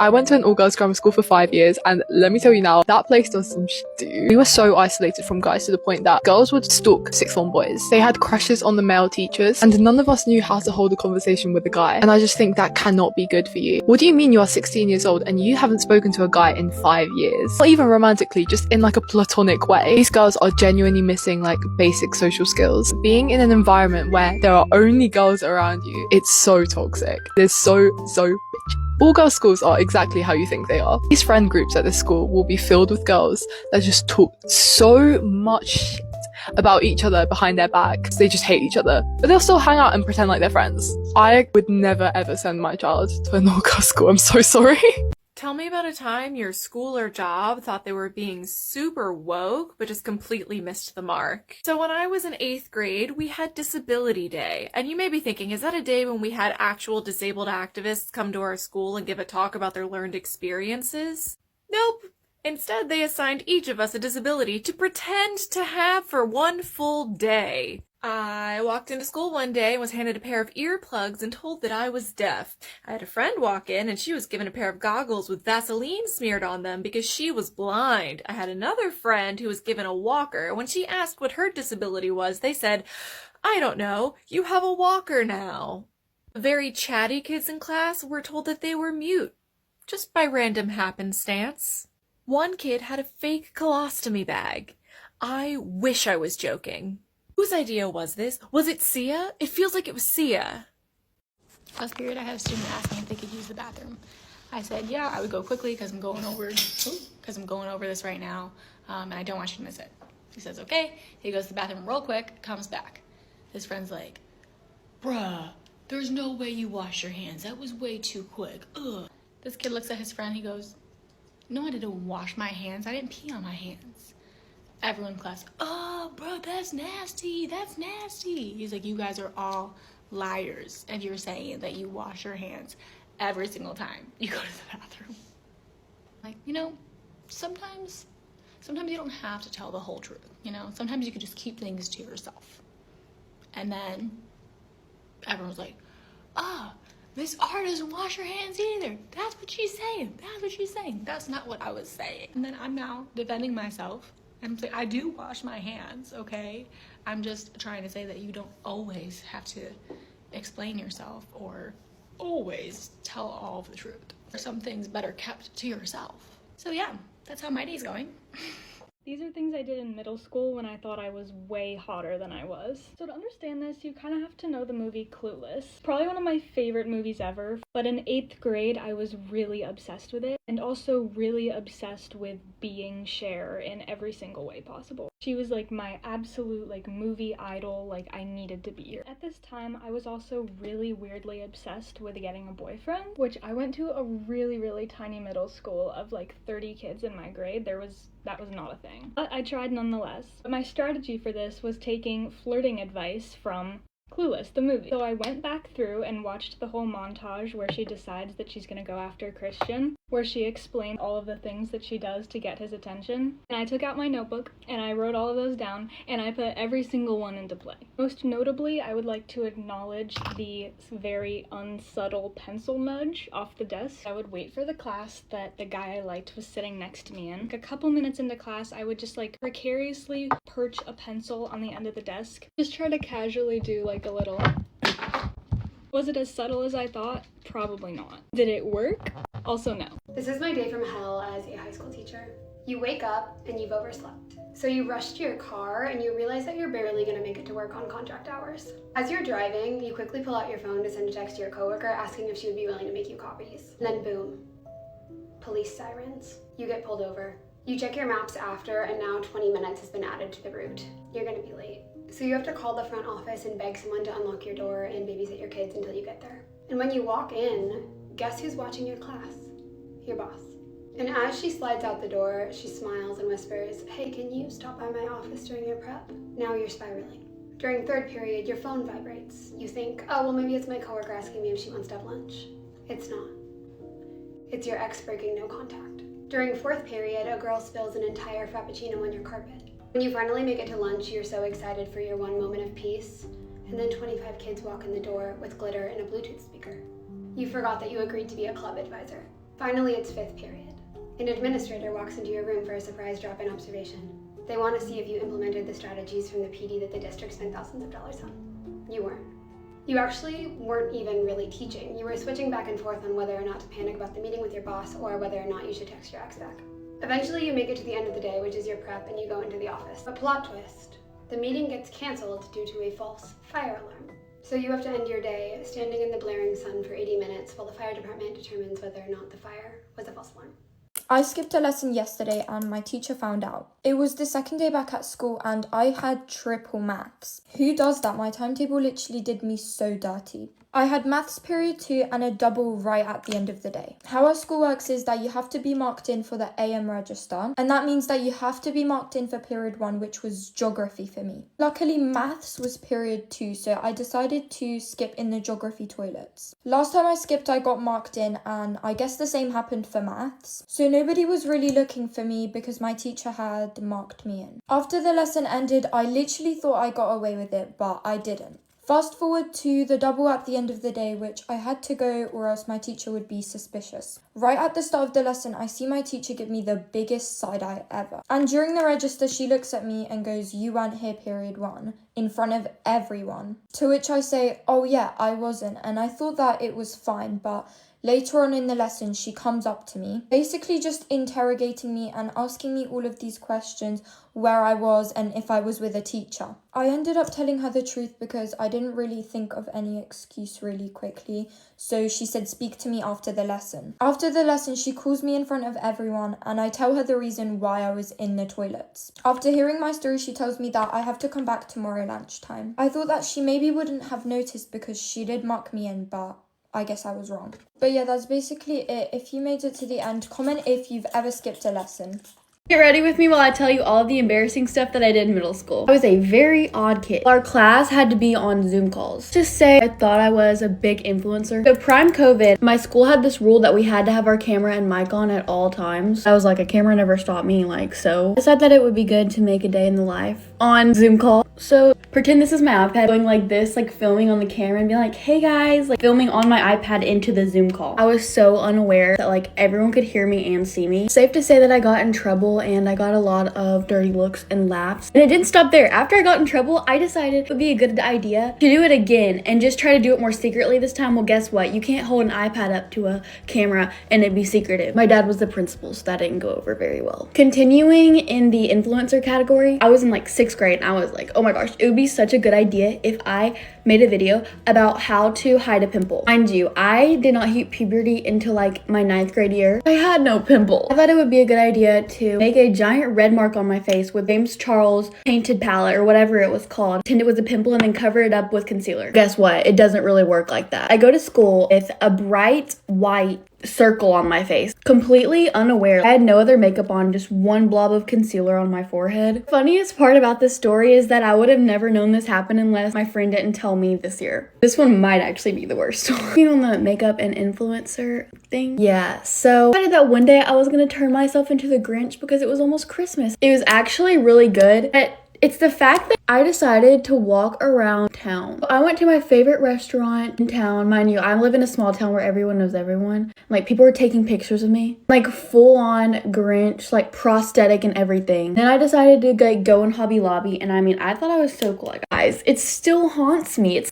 I went to an all-girls grammar school for 5 years, and let me tell you now, that place does some shit, dude. We were so isolated from guys to the point that girls would stalk sixth form boys. They had crushes on the male teachers, and none of us knew how to hold a conversation with a guy. And I just think that cannot be good for you. What do you mean you are 16 years old and you haven't spoken to a guy in 5 years? Not even romantically, just in like a platonic way. These girls are genuinely missing like basic social skills. Being in an environment where there are only girls around you, it's so toxic. There's so bitchy. All girls schools are exactly how you think they are. These friend groups at this school will be filled with girls that just talk so much shit about each other behind their backs. They just hate each other, but they'll still hang out and pretend like they're friends. I would never ever send my child to an all girls school. I'm so sorry. Tell me about a time your school or job thought they were being super woke, but just completely missed the mark. So when I was in 8th grade, we had Disability Day. And you may be thinking, is that a day when we had actual disabled activists come to our school and give a talk about their learned experiences? Nope. Instead, they assigned each of us a disability to pretend to have for one full day. I walked into school one day and was handed a pair of earplugs and told that I was deaf. I had a friend walk in and she was given a pair of goggles with Vaseline smeared on them because she was blind. I had another friend who was given a walker. When she asked what her disability was, they said, "I don't know, you have a walker now." Very chatty kids in class were told that they were mute, just by random happenstance. One kid had a fake colostomy bag. I wish I was joking. Whose idea was this? Was it Sia? It feels like it was Sia. Last period, I had a student ask me if they could use the bathroom. I said, yeah, I would go quickly because I'm going over this right now, and I don't want you to miss it. He says, okay. He goes to the bathroom real quick, comes back. His friend's like, bruh, there's no way you wash your hands. That was way too quick. Ugh. This kid looks at his friend. He goes, no, I didn't wash my hands. I didn't pee on my hands. Everyone in class, oh, bro, that's nasty. That's nasty. He's like, you guys are all liars if you're saying that you wash your hands every single time you go to the bathroom. Like, you know, sometimes you don't have to tell the whole truth, you know? Sometimes you could just keep things to yourself. And then everyone's like, oh, Miss R doesn't wash her hands either. That's what she's saying. That's what she's saying. That's not what I was saying. And then I'm now defending myself. I'm saying I do wash my hands, okay? I'm just trying to say that you don't always have to explain yourself or always tell all of the truth. Some things better kept to yourself. So yeah, that's how my day's going. These are things I did in middle school when I thought I was way hotter than I was. So to understand this, you kind of have to know the movie Clueless. Probably one of my favorite movies ever, but in 8th grade I was really obsessed with it, and also really obsessed with being Cher in every single way possible. She was like my absolute like movie idol, like I needed to be her. At this time, I was also really weirdly obsessed with getting a boyfriend, which I went to a really tiny middle school of like 30 kids in my grade. That was not a thing. But I tried nonetheless. But my strategy for this was taking flirting advice from Clueless, the movie. So I went back through and watched the whole montage where she decides that she's gonna go after Christian, where she explained all of the things that she does to get his attention. And I took out my notebook and I wrote all of those down and I put every single one into play. Most notably, I would like to acknowledge the very unsubtle pencil nudge off the desk. I would wait for the class that the guy I liked was sitting next to me in. Like a couple minutes into class, I would just like precariously perch a pencil on the end of the desk. Just try to casually do like a little. Was it as subtle as I thought? Probably not. Did it work? Also no. This is my day from hell as a high school teacher. You wake up and you've overslept. So you rush to your car and you realize that you're barely gonna make it to work on contract hours. As you're driving, you quickly pull out your phone to send a text to your coworker asking if she would be willing to make you copies. And then boom, police sirens. You get pulled over. You check your maps after and now 20 minutes has been added to the route. You're gonna be late. So you have to call the front office and beg someone to unlock your door and babysit your kids until you get there. And when you walk in, guess who's watching your class? Your boss. And as she slides out the door, she smiles and whispers, hey, can you stop by my office during your prep? Now you're spiraling. During 3rd period, your phone vibrates. You think, oh, well, maybe it's my coworker asking me if she wants to have lunch. It's not. It's your ex breaking no contact. During 4th period, a girl spills an entire Frappuccino on your carpet. When you finally make it to lunch, you're so excited for your one moment of peace, and then 25 kids walk in the door with glitter and a Bluetooth speaker. You forgot that you agreed to be a club advisor. Finally, it's 5th period. An administrator walks into your room for a surprise drop-in observation. They want to see if you implemented the strategies from the PD that the district spent thousands of dollars on. You weren't. You actually weren't even really teaching. You were switching back and forth on whether or not to panic about the meeting with your boss or whether or not you should text your ex back. Eventually, you make it to the end of the day, which is your prep, and you go into the office. But plot twist, the meeting gets canceled due to a false fire alarm. So you have to end your day standing in the blaring sun for 80 minutes while the fire department determines whether or not the fire was a false alarm. I skipped a lesson yesterday and my teacher found out. It was the second day back at school and I had triple maths. Who does that? My timetable literally did me so dirty. I had maths period 2 and a double right at the end of the day. How our school works is that you have to be marked in for the AM register, and that means that you have to be marked in for period 1, which was geography for me. Luckily, maths was period 2, so I decided to skip in the geography toilets. Last time I skipped, I got marked in, and I guess the same happened for maths. So nobody was really looking for me because my teacher had marked me in. After the lesson ended, I literally thought I got away with it, but I didn't. Fast forward to the double at the end of the day, which I had to go or else my teacher would be suspicious. Right at the start of the lesson, I see my teacher give me the biggest side eye ever. And during the register, she looks at me and goes, "You weren't here period 1, in front of everyone." To which I say, "Oh yeah, I wasn't." And I thought that it was fine, but later on in the lesson, she comes up to me, basically just interrogating me and asking me all of these questions, where I was and if I was with a teacher. I ended up telling her the truth because I didn't really think of any excuse really quickly, so she said speak to me after the lesson. After the lesson, she calls me in front of everyone and I tell her the reason why I was in the toilets. After hearing my story, she tells me that I have to come back tomorrow lunchtime. I thought that she maybe wouldn't have noticed because she did mark me in, but I guess I was wrong. But yeah, that's basically it. If you made it to the end, comment if you've ever skipped a lesson. Get ready with me while I tell you all of the embarrassing stuff that I did in middle school. I was a very odd kid. Our class had to be on Zoom calls. Just say I thought I was a big influencer. So prime COVID, my school had this rule that we had to have our camera and mic on at all times. I was like, a camera never stopped me, so. I decided that it would be good to make a day in the life on Zoom call. So pretend this is my iPad, going like this, filming on the camera and being like, "Hey guys," filming on my iPad into the Zoom call. I was so unaware that everyone could hear me and see me. Safe to say that I got in trouble and I got a lot of dirty looks and laughs. And it didn't stop there. After I got in trouble, I decided it would be a good idea to do it again and just try to do it more secretly this time. Well, guess what? You can't hold an iPad up to a camera and it be secretive. My dad was the principal, so that didn't go over very well. Continuing in the influencer category, I was in 6th grade and I was like, oh my gosh, it would be such a good idea if I made a video about how to hide a pimple. Mind you, I did not hit puberty until my 9th grade year. I had no pimple. I thought it would be a good idea to make a giant red mark on my face with James Charles painted palette or whatever it was called, pretend it was a pimple, and then cover it up with concealer. Guess what? It doesn't really work like that. I go to school with a bright white circle on my face, completely unaware. I had no other makeup on, just one blob of concealer on my forehead. Funniest part about this story is that I would have never known this happened unless my friend didn't tell me this year. This one might actually be the worst story. On the makeup and influencer thing. Yeah, so I decided that one day I was gonna turn myself into the Grinch because it was almost Christmas. It was actually really good, but it's the fact that I decided to walk around town. I went to my favorite restaurant in town. Mind you, I live in a small town where everyone knows everyone. People were taking pictures of me. Full on Grinch, prosthetic and everything. Then I decided to go in Hobby Lobby and I thought I was so cool. Guys, it still haunts me.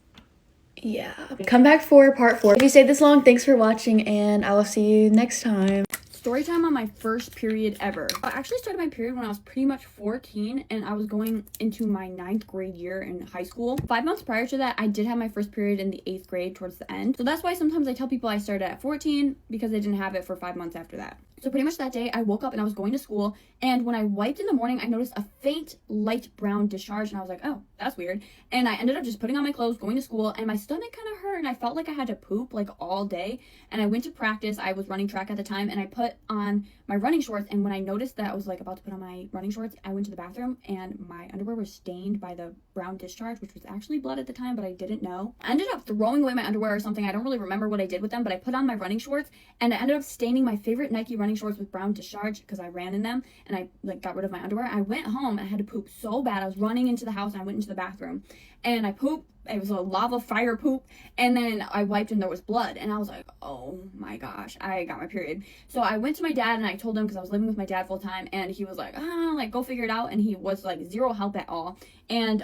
Yeah. Come back for part 4. If you stayed this long, thanks for watching and I will see you next time. Story time on my first period ever. I actually started my period when I was pretty much 14 and I was going into my 9th grade year in high school. 5 months prior to that, I did have my first period in the 8th grade towards the end. So that's why sometimes I tell people I started at 14 because I didn't have it for 5 months after that. So pretty much that day, I woke up and I was going to school, and when I wiped in the morning, I noticed a faint light brown discharge, and I was like, oh, that's weird. And I ended up just putting on my clothes, going to school, and my stomach kind of hurt, and I felt like I had to poop all day. And I went to practice. I was running track at the time, and I put on my running shorts, and when I noticed that I was about to put on my running shorts, I went to the bathroom, and my underwear was stained by the brown discharge, which was actually blood at the time, but I didn't know. I ended up throwing away my underwear or something. I don't really remember what I did with them, but I put on my running shorts, and I ended up staining my favorite Nike running shorts with brown discharge because I ran in them, and I got rid of my underwear. I went home and I had to poop so bad. I was running into the house and I went into the bathroom and I pooped it was a lava fire poop, and then I wiped and there was blood, and I was like, oh my gosh, I got my period. So I went to my dad and I told him, because I was living with my dad full time, and he was like, like, go figure it out, and he was like zero help at all. And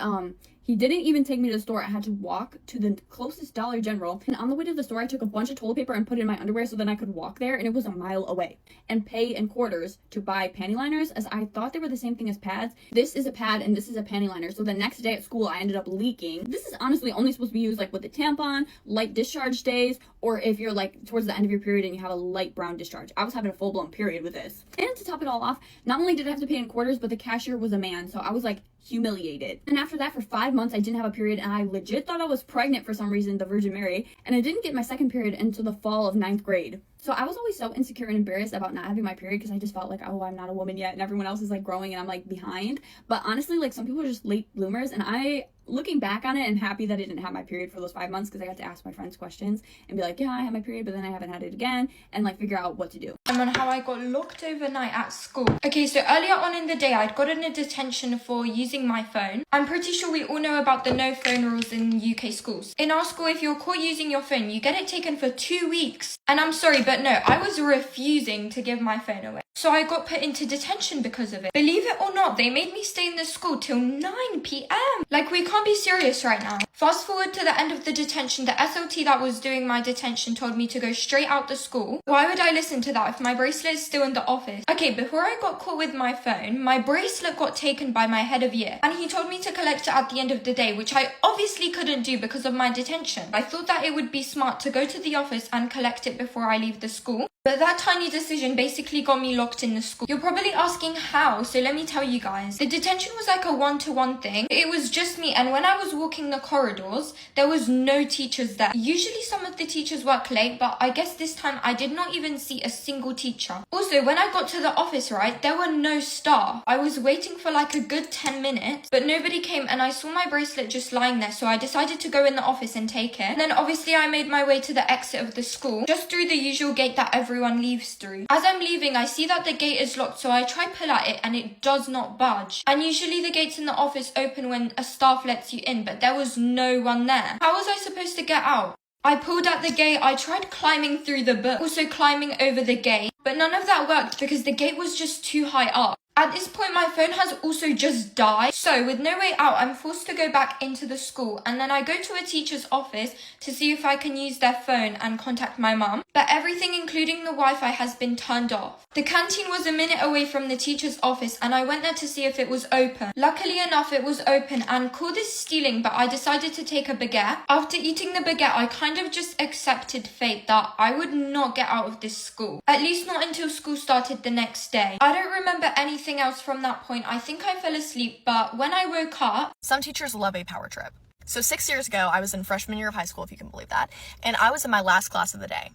he didn't even take me to the store. I had to walk to the closest Dollar General. And on the way to the store, I took a bunch of toilet paper and put it in my underwear so then I could walk there. And it was a mile away. And pay in quarters to buy panty liners, as I thought they were the same thing as pads. This is a pad and this is a panty liner. So the next day at school, I ended up leaking. This is honestly only supposed to be used like with a tampon, light discharge days, or if you're like towards the end of your period and you have a light brown discharge. I was having a full-blown period with this. And to top it all off, not only did I have to pay in quarters, but the cashier was a man. So I was like humiliated. And after that, for 5 months, I didn't have a period, and I legit thought I was pregnant for some reason, the Virgin Mary, and I didn't get my second period until the fall of 9th grade. So I was always so insecure and embarrassed about not having my period, because I just felt like, oh, I'm not a woman yet, and everyone else is like growing and I'm like behind. But honestly, like, some people are just late bloomers, and I, looking back on it, I'm happy that I didn't have my period for those 5 months, because I got to ask my friends questions and be like, yeah, I had my period, but then I haven't had it again, and like figure out what to do. On how I got locked overnight at school. Okay, so earlier on in the day, I'd gotten a detention for using my phone. I'm pretty sure we all know about the no phone rules in UK schools. In our school, if you're caught using your phone, you get it taken for 2 weeks. And I'm sorry, but no, I was refusing to give my phone away. So I got put into detention because of it. Believe it or not, they made me stay in the school till 9 p.m. Like, we can't be serious right now. Fast forward to the end of the detention, the SLT that was doing my detention told me to go straight out the school. Why would I listen to that if my bracelet is still in the office? Okay, before I got caught with my phone, my bracelet got taken by my head of year, and he told me to collect it at the end of the day, which I obviously couldn't do because of my detention. I thought that it would be smart to go to the office and collect it before I leave the school. But that tiny decision basically got me locked in the school. You're probably asking how, so let me tell you guys. The detention was like a one-to-one thing. It was just me, and when I was walking the corridors, there was no teachers there. Usually some of the teachers work late, but I guess this time I did not even see a single teacher. Also, when I got to the office, right, there were no staff. I was waiting for like a good 10 minutes, but nobody came, and I saw my bracelet just lying there, so I decided to go in the office and take it. And then obviously I made my way to the exit of the school, just through the usual gate that everyone leaves through. As I'm leaving, I see that the gate is locked, so I try pull at it and it does not budge. And usually the gates in the office open when a staff lets you in, but there was no one there. How was I supposed to get out? I pulled at the gate, I tried climbing through the book, also climbing over the gate, but none of that worked because the gate was just too high up. At this point, my phone has also just died. So with no way out, I'm forced to go back into the school, and then I go to a teacher's office to see if I can use their phone and contact my mum. But everything, including the Wi-Fi, has been turned off. The canteen was a minute away from the teacher's office, and I went there to see if it was open. Luckily enough, it was open, and call this stealing, but I decided to take a baguette. After eating the baguette, I kind of just accepted fate that I would not get out of this school. At least not until school started the next day. I don't remember anything else from that point. I think I fell asleep, but when I woke up... Some teachers love a power trip. So 6 years ago, I was in freshman year of high school, if you can believe that, and I was in my last class of the day.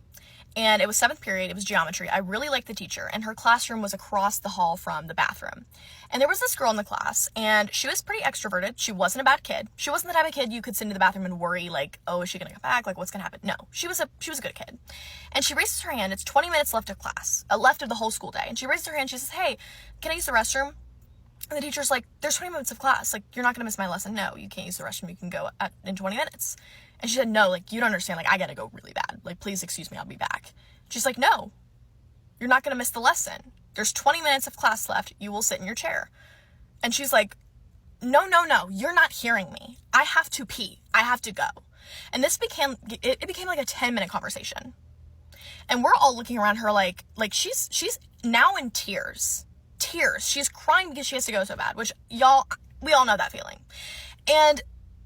And it was 7th period, it was geometry. I really liked the teacher, and her classroom was across the hall from the bathroom. And there was this girl in the class, and she was pretty extroverted. She wasn't a bad kid. She wasn't the type of kid you could sit in the bathroom and worry, like, oh, is she gonna come back? Like, what's gonna happen? No, she was a good kid. And she raises her hand. It's 20 minutes left of class, left of the whole school day. And she raises her hand, she says, hey, can I use the restroom? And the teacher's like, there's 20 minutes of class. Like, you're not gonna miss my lesson. No, you can't use the restroom. You can go in 20 minutes. And she said, no, like, you don't understand. Like, I gotta go really bad. Like, please excuse me, I'll be back. She's like, no, you're not gonna miss the lesson. There's 20 minutes of class left. You will sit in your chair. And she's like, no, you're not hearing me. I have to pee. I have to go. And this became like a 10-minute conversation. And we're all looking around her like she's now in tears. She's crying because she has to go so bad, which we all know that feeling. And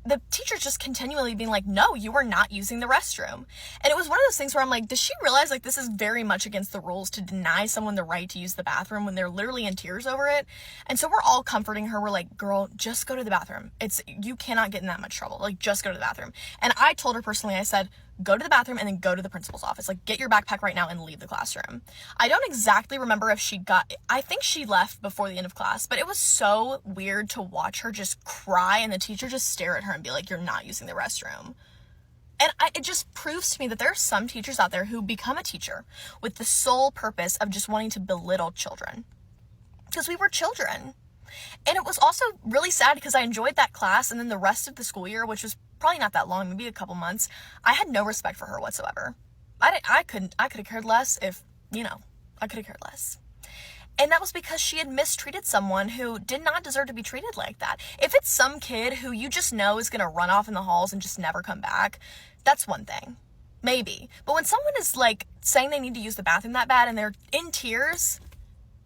the teacher's just continually being like, no, you are not using the restroom. And it was one of those things where I'm like, does she realize like this is very much against the rules to deny someone the right to use the bathroom when they're literally in tears over it? And so we're all comforting her. We're like, girl, just go to the bathroom. You cannot get in that much trouble. Like, just go to the bathroom. And I told her personally, I said, go to the bathroom and then go to the principal's office. Like, get your backpack right now and leave the classroom. I don't exactly remember if I think she left before the end of class, but it was so weird to watch her just cry and the teacher just stare at her and be like, you're not using the restroom. And it just proves to me that there are some teachers out there who become a teacher with the sole purpose of just wanting to belittle children. Because we were children. And it was also really sad because I enjoyed that class, and then the rest of the school year, which was probably not that long, maybe a couple months, I had no respect for her whatsoever. I could have cared less if, I could have cared less. And that was because she had mistreated someone who did not deserve to be treated like that. If it's some kid who you just know is going to run off in the halls and just never come back, that's one thing. Maybe. But when someone is like saying they need to use the bathroom that bad and they're in tears,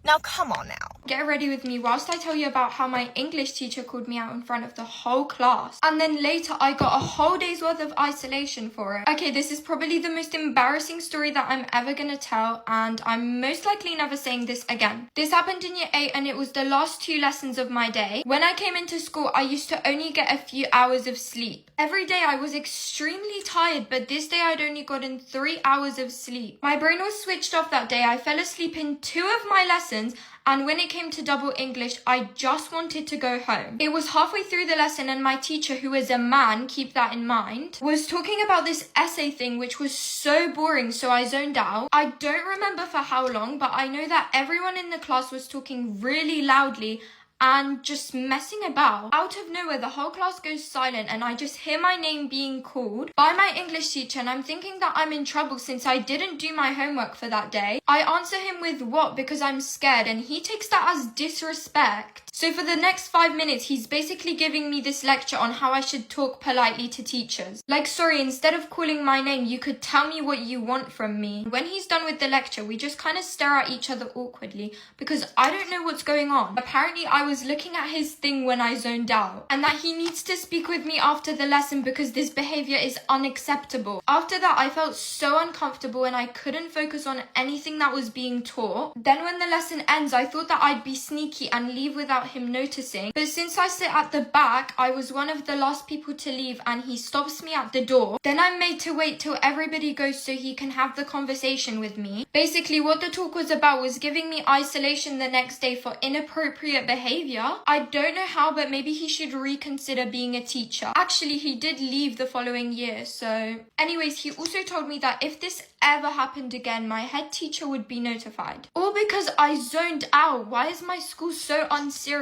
now come on now. Get ready with me whilst I tell you about how my English teacher called me out in front of the whole class. And then later I got a whole day's worth of isolation for it. Okay, this is probably the most embarrassing story that I'm ever gonna tell, and I'm most likely never saying this again. This happened in year 8 and it was the last 2 lessons of my day. When I came into school, I used to only get a few hours of sleep. Every day I was extremely tired, but this day I'd only gotten 3 hours of sleep. My brain was switched off that day. I fell asleep in 2 of my lessons, and when it came to double English, I just wanted to go home. It was halfway through the lesson and my teacher, who is a man, keep that in mind, was talking about this essay thing which was so boring, so I zoned out. I don't remember for how long, but I know that everyone in the class was talking really loudly and just messing about. Out of nowhere, the whole class goes silent and I just hear my name being called by my English teacher, and I'm thinking that I'm in trouble since I didn't do my homework for that day. I answer him with what because I'm scared, and he takes that as disrespect. So for the next 5 minutes, he's basically giving me this lecture on how I should talk politely to teachers. Like, sorry, instead of calling my name, you could tell me what you want from me. When he's done with the lecture, we just kind of stare at each other awkwardly because I don't know what's going on. Apparently, I was looking at his thing when I zoned out, and that he needs to speak with me after the lesson because this behavior is unacceptable. After that, I felt so uncomfortable and I couldn't focus on anything that was being taught. Then when the lesson ends, I thought that I'd be sneaky and leave without him noticing, but since I sit at the back, I was one of the last people to leave and he stops me at the door. Then I'm made to wait till everybody goes so he can have the conversation with me. Basically, what the talk was about was giving me isolation the next day for inappropriate behavior. I don't know how, but maybe he should reconsider being a teacher. Actually, he did leave the following year, so... Anyways, he also told me that if this ever happened again, my head teacher would be notified. All because I zoned out. Why is my school so unserious?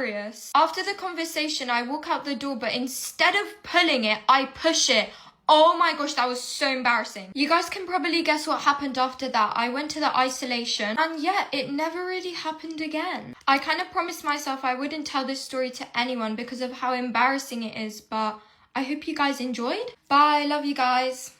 After the conversation, I walk out the door, but instead of pulling it, I push it. Oh my gosh, that was so embarrassing. You guys can probably guess what happened after that. I went to the isolation, and yeah, it never really happened again. I kind of promised myself I wouldn't tell this story to anyone because of how embarrassing it is, but I hope you guys enjoyed. Bye, love you guys.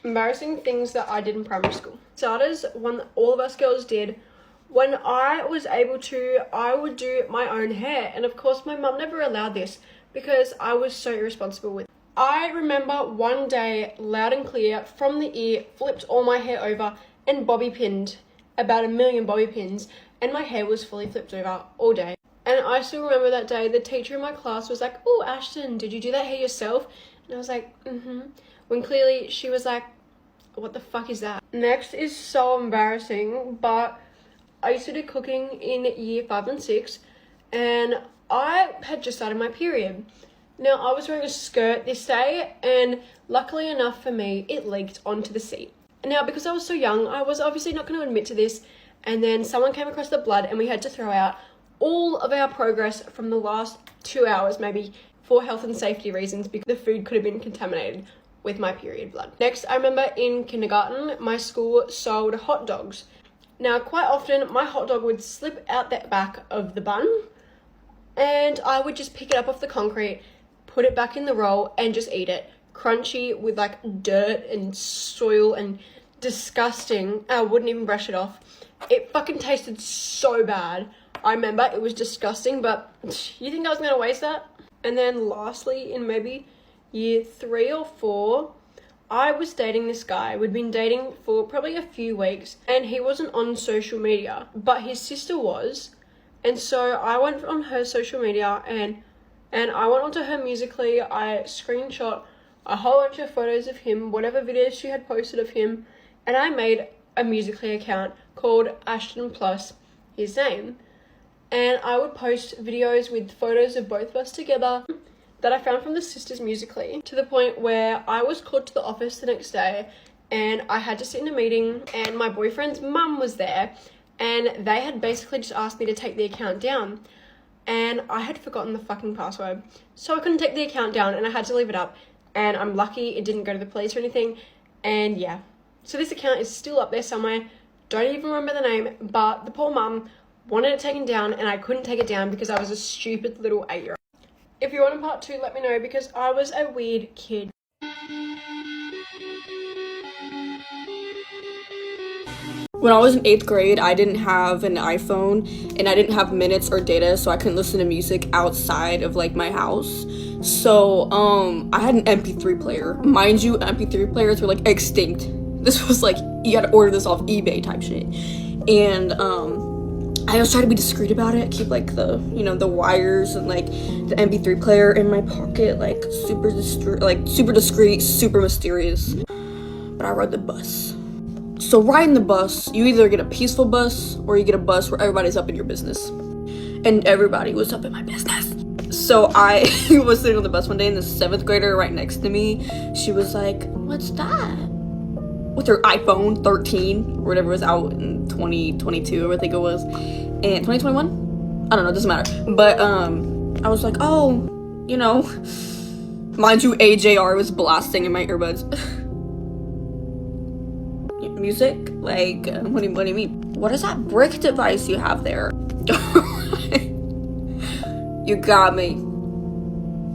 Embarrassing things that I did in primary school. Starters, one that all of us girls did. When I was able to, I would do my own hair. And of course, my mum never allowed this because I was so irresponsible with it. I remember one day, loud and clear, from the ear, flipped all my hair over and bobby pinned about 1 million bobby pins. And my hair was fully flipped over all day. And I still remember that day, the teacher in my class was like, "Oh, Ashton, did you do that hair yourself?" And I was like, When clearly she was like, "What the fuck is that?" Next is so embarrassing, but I used to do cooking in year 5 and 6, and I had just started my period. Now, I was wearing a skirt this day, and luckily enough for me, it leaked onto the seat. Now, because I was so young, I was obviously not going to admit to this, and then someone came across the blood, and we had to throw out all of our progress from the last 2 hours, maybe, for health and safety reasons, because the food could have been contaminated with my period blood. Next, I remember in kindergarten, my school sold hot dogs. Now, quite often, my hot dog would slip out the back of the bun, and I would just pick it up off the concrete, put it back in the roll, and just eat it. Crunchy with, like, dirt and soil and disgusting. I wouldn't even brush it off. It fucking tasted so bad. I remember it was disgusting, but you think I was going to waste that? And then lastly, in maybe year 3 or 4, I was dating this guy. We'd been dating for probably a few weeks, and he wasn't on social media, but his sister was. And so I went on her social media and I went onto her Musical.ly. I screenshot a whole bunch of photos of him, whatever videos she had posted of him, and I made a Musical.ly account called Ashton plus his name. And I would post videos with photos of both of us together that I found from the sisters Musical.ly, to the point where I was called to the office the next day and I had to sit in a meeting, and my boyfriend's mum was there, and they had basically just asked me to take the account down, and I had forgotten the fucking password, so I couldn't take the account down, and I had to leave it up, and I'm lucky it didn't go to the police or anything. And yeah, so this account is still up there somewhere. Don't even remember the name, but the poor mum wanted it taken down, and I couldn't take it down because I was a stupid little 8-year-old. If you want a part 2, let me know, because I was a weird kid. When I was in 8th grade, I didn't have an iPhone and I didn't have minutes or data, so I couldn't listen to music outside of like my house. So I had an MP3 player. Mind you, MP3 players were like extinct. This was like, you had to order this off eBay type shit. And I always try to be discreet about it, keep like the, you know, the wires and like the MP3 player in my pocket, like super discreet, super mysterious. But I rode the bus. So riding the bus, you either get a peaceful bus or you get a bus where everybody's up in your business. And everybody was up in my business. So I was sitting on the bus one day, and the 7th grader right next to me, she was like, "What's that?" With her iPhone 13 or whatever was out in 2022, I think it was, and 2021? I don't know, it doesn't matter. But I was like, "Oh, you know," mind you, AJR was blasting in my earbuds. Music? Like, what do you mean? What is that brick device you have there? You got me.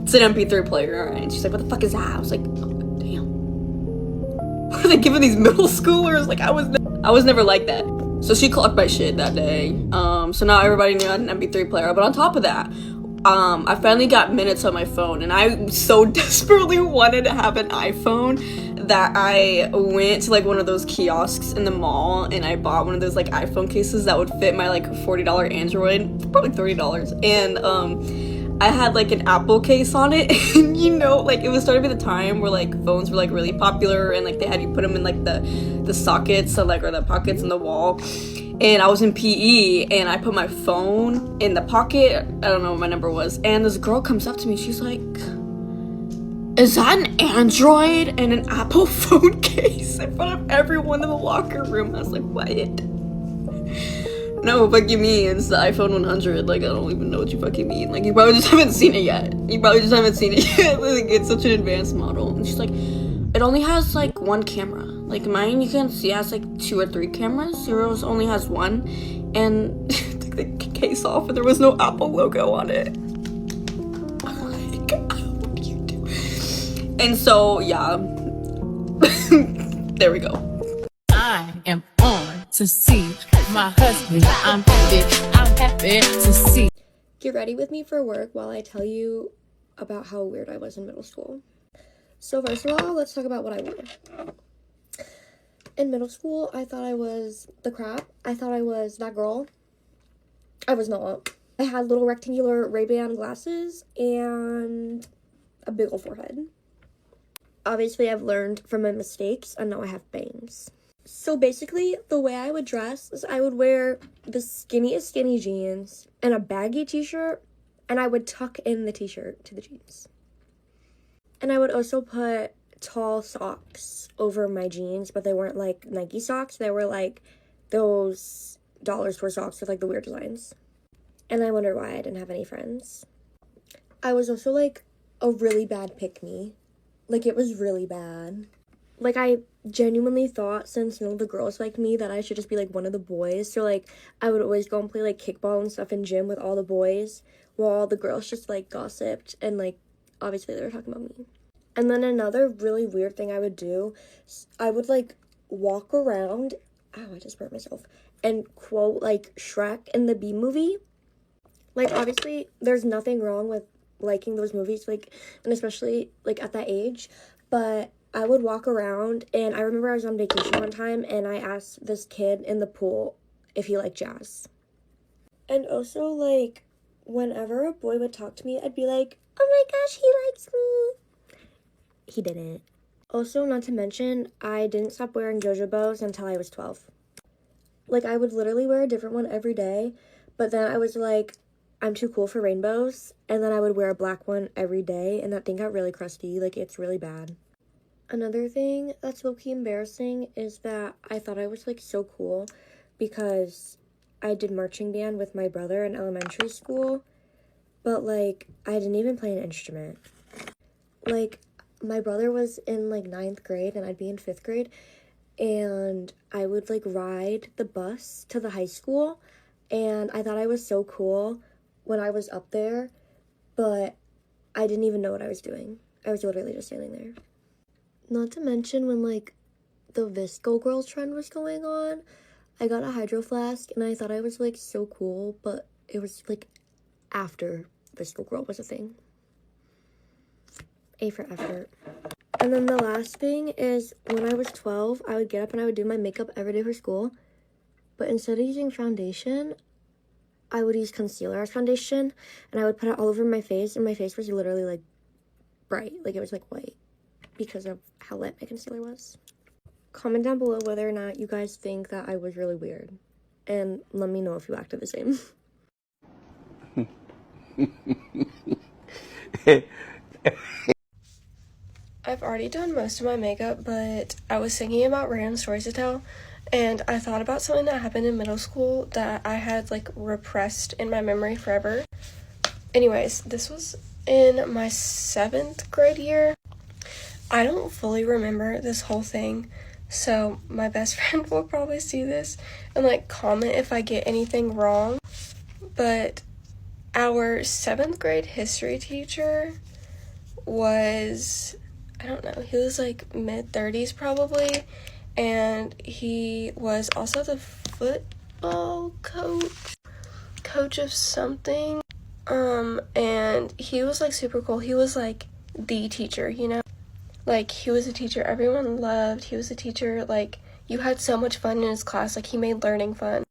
It's an MP3 player, alright. She's like, "What the fuck is that?" I was like, "Oh, damn. What are they giving these middle schoolers?" Like, I was never like that. So she clocked my shit that day. So now everybody knew I had an MP3 player. But on top of that, I finally got minutes on my phone, and I so desperately wanted to have an iPhone that I went to like one of those kiosks in the mall, and I bought one of those like iPhone cases that would fit my like $40 Android, probably $30, and I had like an Apple case on it. And you know, like it was starting to be the time where like phones were like really popular, and like they had you put them in like the sockets, so, like, or the pockets in the wall. And I was in PE, and I put my phone in the pocket. I don't know what my number was, and this girl comes up to me, she's like, "Is that an Android and an Apple phone case?" in front of everyone in the locker room. I was like, "What?" "No, fucking me, it's the iPhone 100. Like, I don't even know what you fucking mean. Like, you probably just haven't seen it yet. Like, it's such an advanced model." And she's like, "It only has like one camera. Like mine, you can see, has like 2 or 3 cameras. Yours only has 1. And took the case off, and there was no Apple logo on it." I'm like, what do you do? And so, yeah. There we go. I am on to see my husband. I'm happy to see. Get ready with me for work while I tell you about how weird I was in middle school. So first of all, let's talk about what I wore. In middle school, I thought I was the crap. I thought I was that girl. I was not. I had little rectangular Ray-Ban glasses and a big ol' forehead. Obviously, I've learned from my mistakes, and now I have bangs. So basically, the way I would dress is I would wear the skinniest skinny jeans and a baggy t-shirt, and I would tuck in the t-shirt to the jeans. And I would also put tall socks over my jeans, but they weren't like Nike socks. They were like those dollar store socks with like the weird designs. And I wonder why I didn't have any friends. I was also like a really bad pick-me. Like, it was really bad. Like, I genuinely thought, since none of the girls liked me, that I should just be like one of the boys. So like, I would always go and play like kickball and stuff in gym with all the boys, while all the girls just like gossiped, and like obviously they were talking about me. And then another really weird thing I would do, I would like walk around, ow, I just burnt myself, and quote like Shrek and the Bee Movie. Like, obviously there's nothing wrong with liking those movies, like, and especially like at that age, but I would walk around, and I remember I was on vacation one time, and I asked this kid in the pool if he liked jazz. And also, like, whenever a boy would talk to me, I'd be like, "Oh my gosh, he likes me." He didn't. Also, not to mention, I didn't stop wearing JoJo bows until I was 12. Like, I would literally wear a different one every day, but then I was like, I'm too cool for rainbows, and then I would wear a black one every day, and that thing got really crusty. Like, it's really bad. Another thing that's low-key embarrassing is that I thought I was like so cool because I did marching band with my brother in elementary school, but like I didn't even play an instrument. Like my brother was in like 9th grade and I'd be in 5th grade, and I would like ride the bus to the high school, and I thought I was so cool when I was up there, but I didn't even know what I was doing. I was literally just standing there. Not to mention when like the Visco Girls trend was going on, I got a hydro flask and I thought I was like so cool, but it was like after Visco Girl was a thing. A for effort. And then the last thing is when I was 12, I would get up and I would do my makeup every day for school, but instead of using foundation, I would use concealer as foundation, and I would put it all over my face, and my face was literally like bright, like it was like white because of how light my concealer was. Comment down below whether or not you guys think that I was really weird, and let me know if you acted the same. I've already done most of my makeup, but I was thinking about random stories to tell, and I thought about something that happened in middle school that I had like repressed in my memory forever. Anyways, this was in my 7th grade year. I don't fully remember this whole thing, so my best friend will probably see this and like comment if I get anything wrong, but our 7th grade history teacher was, I don't know, he was like mid-30s probably, and he was also the football coach of something, and he was like super cool. He was like the teacher, you know, like he was a teacher everyone loved. He was a teacher, like you had so much fun in his class, like he made learning fun.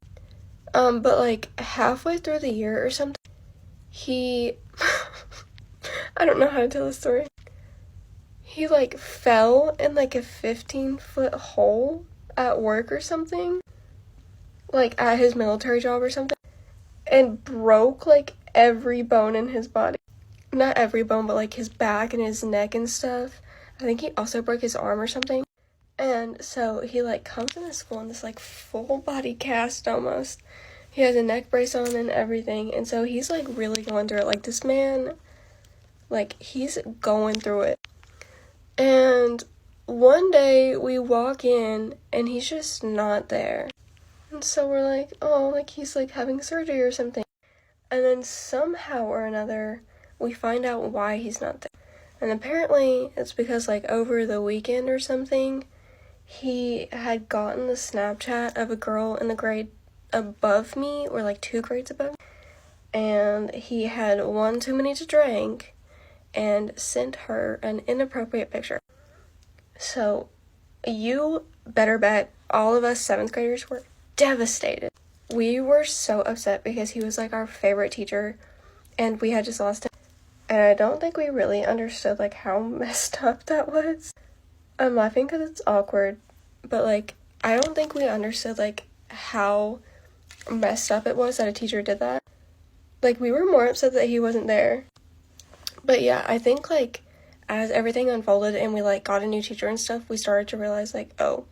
But like halfway through the year or something, he I don't know how to tell the story. He like fell in like a 15-foot hole at work or something, like at his military job or something, and broke like every bone in his body. Not every bone, but like his back and his neck and stuff. I think he also broke his arm or something. And so he like comes into school in this like full body cast almost. He has a neck brace on and everything, and so he's like really going through it. Like this man, like he's going through it. And one day we walk in and he's just not there. And so we're like, oh, like he's like having surgery or something. And then somehow or another we find out why he's not there. And apparently it's because like over the weekend or something, he had gotten the Snapchat of a girl in the grade above me, or like 2 grades above me, and he had one too many to drink and sent her an inappropriate picture. So you better bet all of us 7th graders were devastated. We were so upset because he was like our favorite teacher and we had just lost him. And I don't think we really understood like how messed up that was. I'm laughing because it's awkward, but like I don't think we understood like how messed up it was that a teacher did that. Like we were more upset that he wasn't there. But yeah, I think like as everything unfolded and we like got a new teacher and stuff, we started to realize like, oh,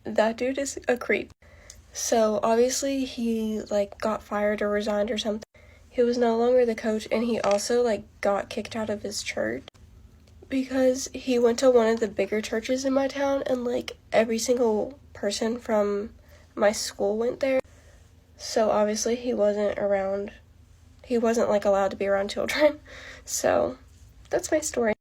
that dude is a creep. So obviously he like got fired or resigned or something. He was no longer the coach, and he also like got kicked out of his church because he went to one of the bigger churches in my town, and like every single person from my school went there. So obviously he wasn't like allowed to be around children. So that's my story.